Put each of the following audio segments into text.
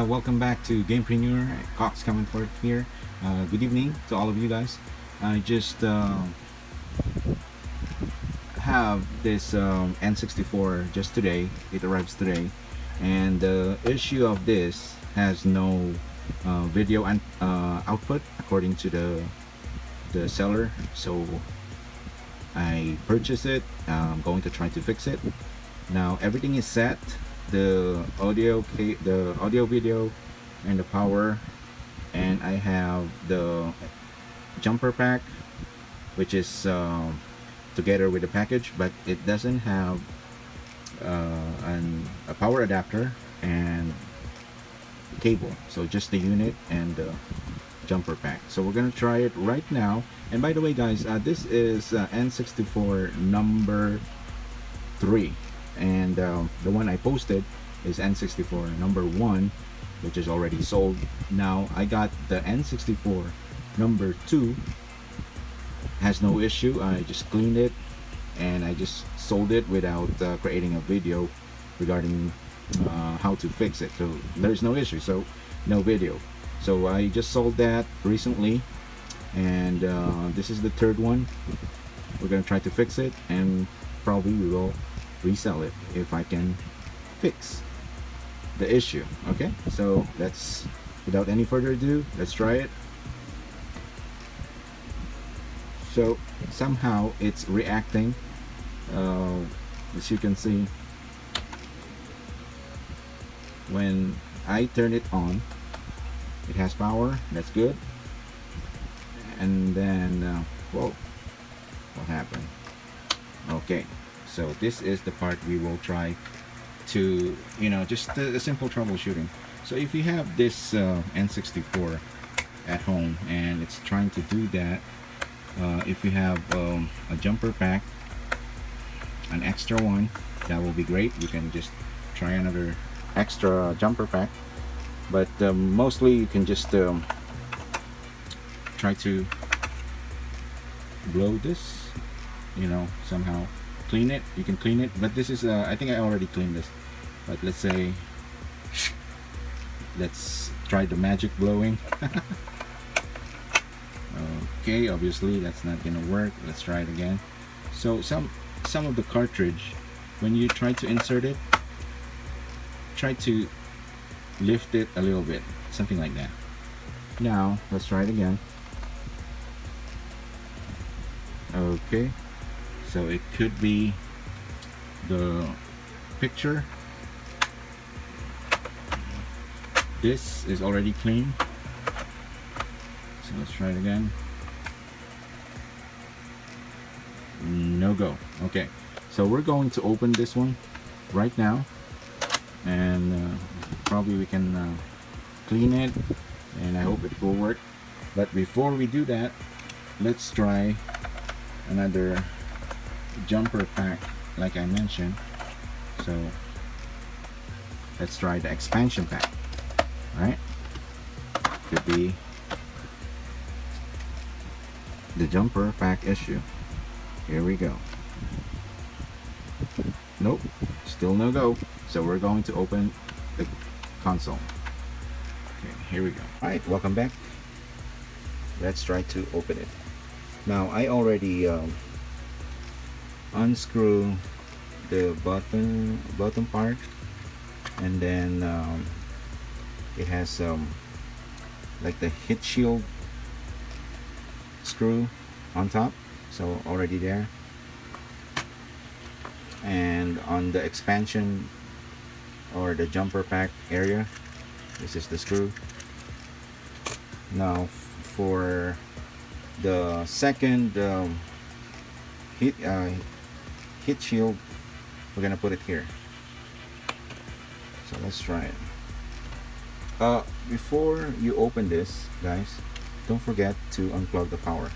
Welcome back to Gamepreneur. Cox coming forth here. Good evening to all of you guys. I just have this N64 just today. It arrives today, and the issue of this has no video and output according to the seller. So I purchased it. I'm going to try to fix it. Now everything is set. The audio, video, and the power, and I have the jumper pack, which is together with the package, but it doesn't have a power adapter and cable. So just the unit and the jumper pack. So we're gonna try it right now. And by the way, guys, this is N64 number 3, and the one I posted is N64 number 1, which is already sold. Now I got the N64 number 2, has no issue. I just cleaned it and I just sold it without creating a video regarding how to fix it. So there's no issue, so no video. So I just sold that recently, and this is the third one. We're gonna try to fix it, and probably we will resell it if I can fix the issue. Okay, so let's, without any further ado, let's try it. So somehow it's reacting, as you can see. When I turn it on, it has power. That's good. And then whoa, what happened? Okay, so this is the part we will try to, just a simple troubleshooting. So if you have this N64 at home and it's trying to do that, if you have a jumper pack, an extra one, that will be great. You can just try another extra jumper pack, but mostly you can just try to blow this, somehow clean it. You can clean it, but this is I think I already cleaned this, but let's try the magic blowing. Okay, obviously that's not gonna work. Let's try it again. So some of the cartridge, when you try to insert it, try to lift it a little bit, something like that. Now let's try it again. Okay, so it could be the picture. This is already clean, so let's try it again. No go. Okay, so we're going to open this one right now, and probably we can clean it, and I hope it will work. But before we do that, let's try another jumper pack like I mentioned. So let's try the expansion pack. All right, could be the jumper pack issue. Here we go. Nope, still no go. So we're going to open the console. Okay, here we go. All right, welcome back. Let's try to open it. Now I already unscrew the bottom part, and then it has like the heat shield screw on top, so already there. And on the expansion or the jumper pack area, this is the screw. Now for the second heat shield, we're gonna put it here. So let's try it. Before you open this, guys, don't forget to unplug the power,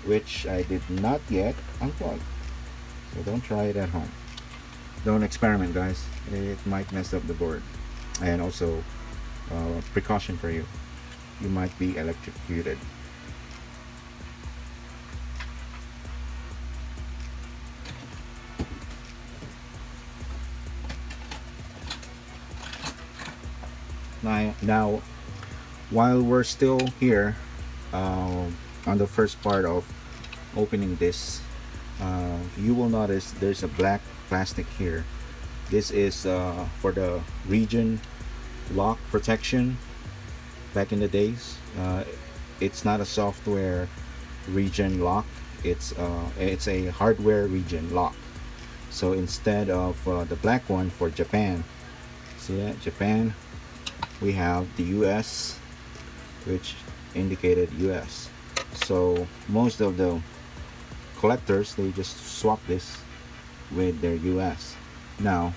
which I did not yet unplug. So don't try it at home. Don't experiment, guys. It might mess up the board. And also, precaution for you, you might be electrocuted. Now, while we're still here on the first part of opening this, you will notice there's a black plastic here. This is for the region lock protection. Back in the days, it's not a software region lock, it's a hardware region lock. So instead of the black one for Japan, see that Japan, we have the US, which indicated US. So most of the collectors, they just swap this with their US. Now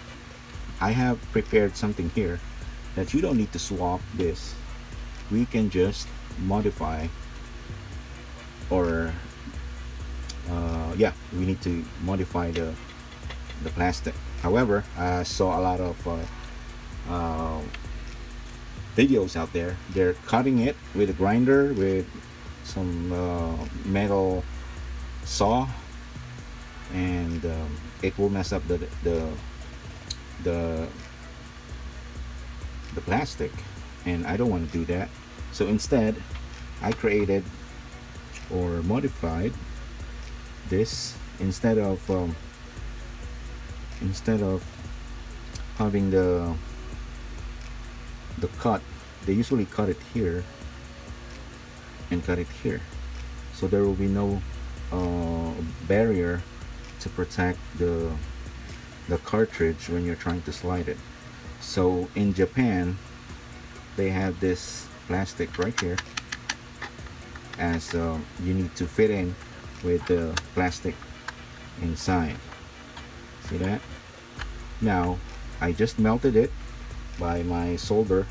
I have prepared something here that you don't need to swap this. We can just modify, or yeah, we need to modify the plastic. However, I saw a lot of videos out there. They're cutting it with a grinder, with some metal saw, and it will mess up the plastic, and I don't want to do that. So instead, I created or modified this. Instead of having the cut, they usually cut it here and cut it here, so there will be no barrier to protect the cartridge when you're trying to slide it. So in Japan, they have this plastic right here, as you need to fit in with the plastic inside. See that? Now I just melted it by my solder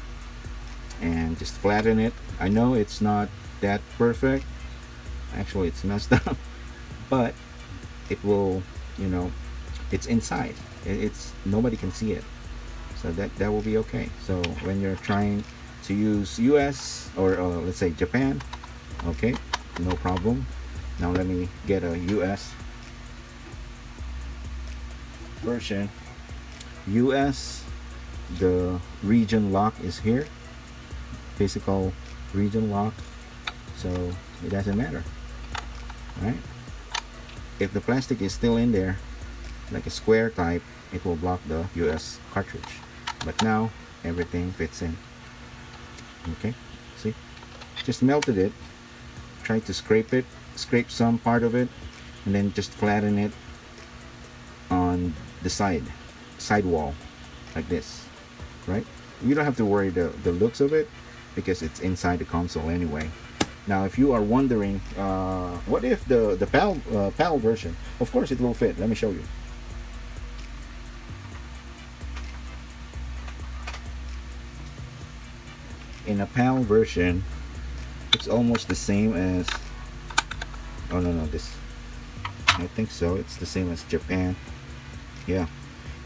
and just flatten it. I know it's not that perfect, actually it's messed up, but it will, you know, it's inside, it's nobody can see it, so that will be okay. So when you're trying to use US or let's say Japan, okay, no problem. Now let me get a US version. US, the region lock is here, physical region lock, so it doesn't matter, right? If the plastic is still in there, like a square type, it will block the US cartridge, but now everything fits in. Okay, see, just melted it, tried to scrape some part of it, and then just flatten it on the side wall like this, right? You don't have to worry the looks of it, because it's inside the console anyway. Now if you are wondering, what if the PAL version, of course it will fit. Let me show you. In a PAL version, it's almost the same as, oh no, this, I think so, it's the same as Japan. Yeah,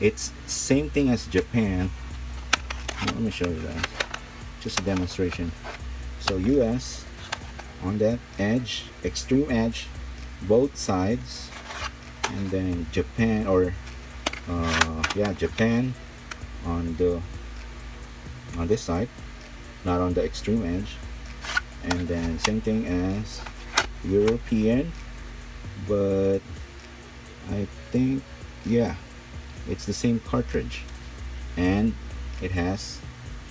it's same thing as Japan. Let me show you that, just a demonstration. So US on that edge, extreme edge, both sides, and then Japan, or yeah, Japan on this side, not on the extreme edge, and then same thing as European, but I think, yeah, it's the same cartridge, and it has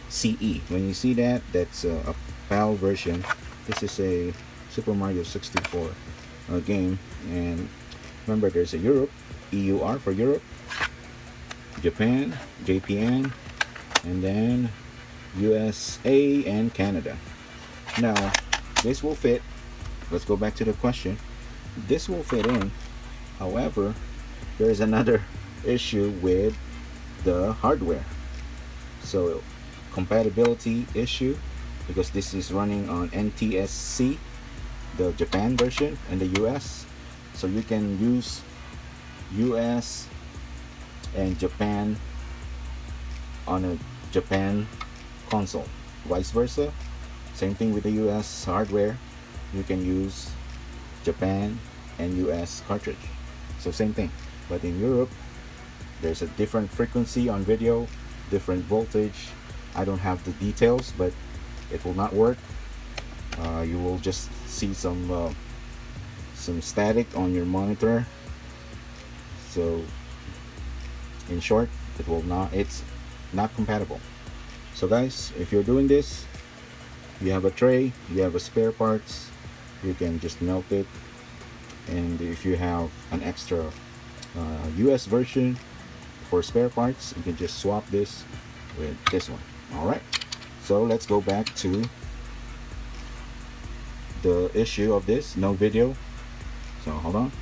CE. When you see that, that's a PAL version. This is a Super Mario 64 game, and remember there's a Europe, EUR for Europe, Japan, JPN, and then USA and Canada. Now this will fit. Let's go back to the question. This will fit in. However, there is another issue with the hardware. So compatibility issue, because this is running on NTSC, the Japan version, and the US. So you can use US and Japan on a Japan console, vice versa. Same thing with the US hardware, you can use Japan and US cartridge, so same thing. But in Europe, there's a different frequency on video, different voltage, I don't have the details, but it will not work. You will just see some static on your monitor. So in short, it's not compatible. So guys, if you're doing this, you have a tray, you have a spare parts, you can just melt it. And if you have an extra US version for spare parts, you can just swap this with this one. All right, so let's go back to the issue of this no video. So hold on.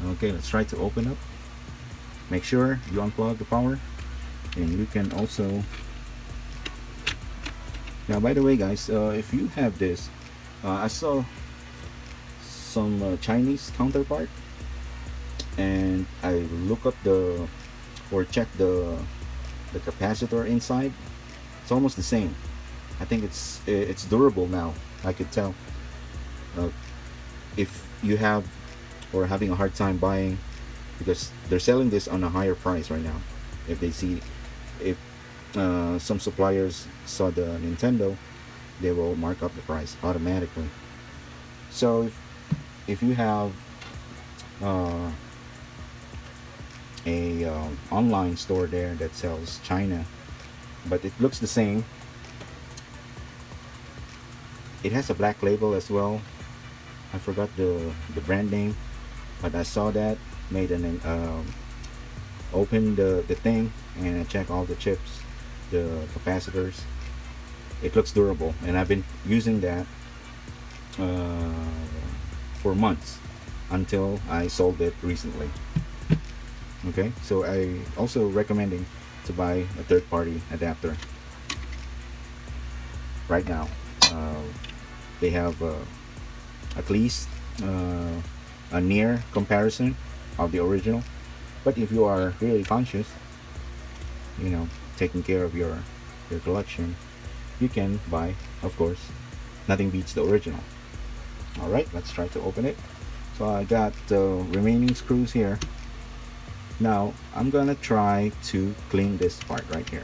Okay, let's try to open up. Make sure you unplug the power, and you can also, now by the way guys, if you have this, I saw some Chinese counterpart, and I look up or check the capacitor inside. It's almost the same. I think it's durable now. I could tell. If you have or having a hard time buying, because they're selling this on a higher price right now. If they see, if some suppliers saw the Nintendo, they will mark up the price automatically. So if you have a online store there that sells China, but it looks the same, it has a black label as well. I forgot the brand name, but I saw that, made an opened the thing, and I checked all the chips, the capacitors. It looks durable, and I've been using that for months until I sold it recently. Okay, so I also recommending to buy a third-party adapter. Right now, they have at least a near comparison of the original. But if you are really conscious, you know, taking care of your collection, you can buy, of course. Nothing beats the original. All right, let's try to open it. So I got the remaining screws here. Now I'm gonna try to clean this part right here.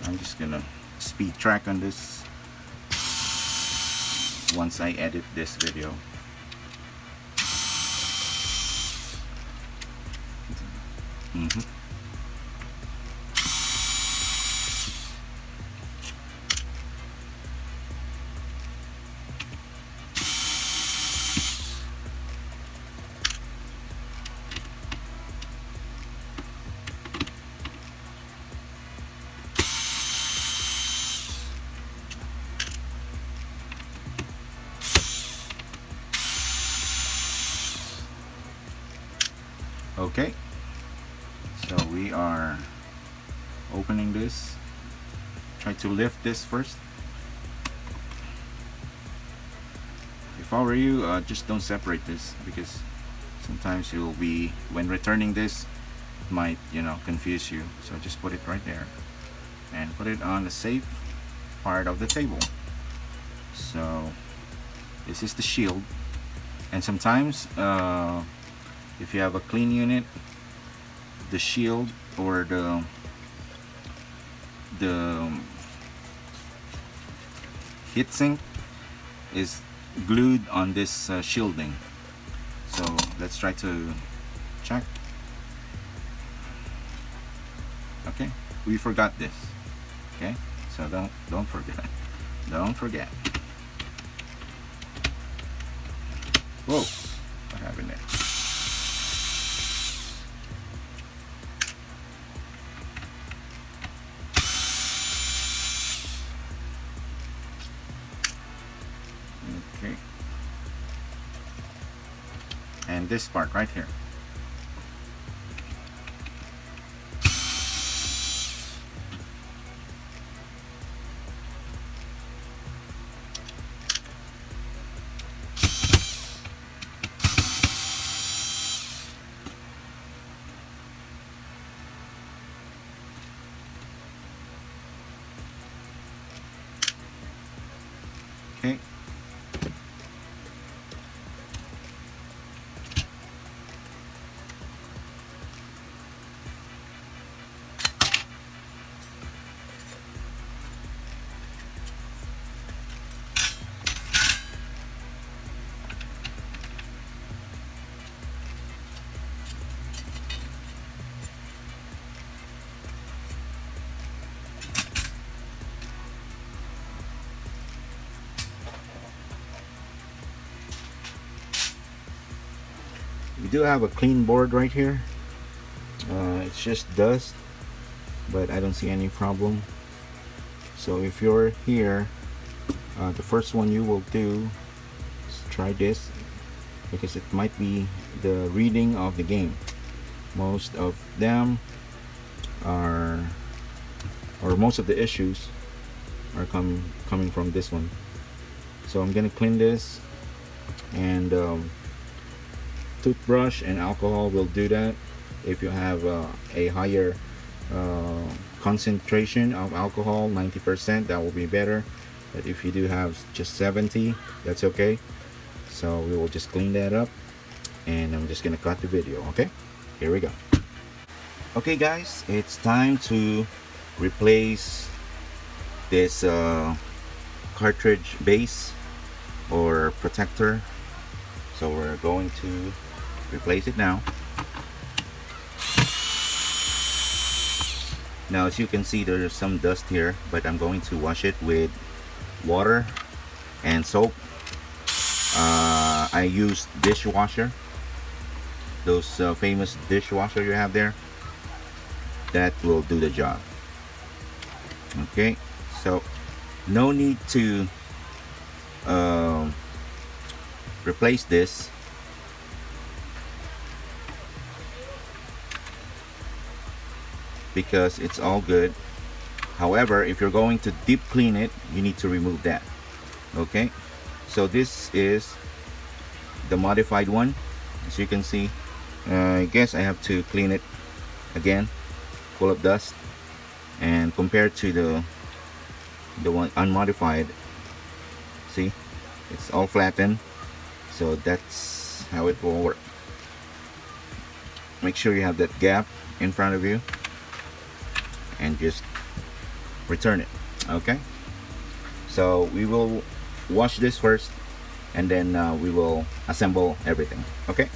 I'm just gonna speed track on this once I edit this video. Okay, so we are opening this. Try to lift this first. If I were you, just don't separate this, because sometimes you'll be, when returning this, it might, you know, confuse you. So just put it right there and put it on the safe part of the table. So this is the shield, and sometimes if you have a clean unit, the shield or the heatsink is glued on this shielding. So let's try to check. Okay, we forgot this. Okay, so don't forget. Don't forget. Whoa, what happened there? Okay, and this part right here. do have a clean board right here. It's just dust, but I don't see any problem. So if you're here, the first one you will do is try this, because it might be the reading of the game. Most of them are, or most of the issues are coming from this one. So I'm gonna clean this, and toothbrush and alcohol will do that. If you have a higher concentration of alcohol, 90%, that will be better. But if you do have just 70, that's okay. So we will just clean that up, and I'm just gonna cut the video. Okay, here we go. Okay guys, it's time to replace this cartridge base or protector. So we're going to replace it now. Now, as you can see, there's some dust here, but I'm going to wash it with water and soap. I used dishwasher, those famous dishwasher you have there. That will do the job. Okay, so no need to replace this. Because it's all good. However, if you're going to deep clean it, you need to remove that. Okay, so this is the modified one. As you can see, I guess I have to clean it again, full of dust, and compared to the one unmodified, see, it's all flattened. So that's how it will work. Make sure you have that gap in front of you, and just return it. Okay, so we will wash this first, and then we will assemble everything. Okay.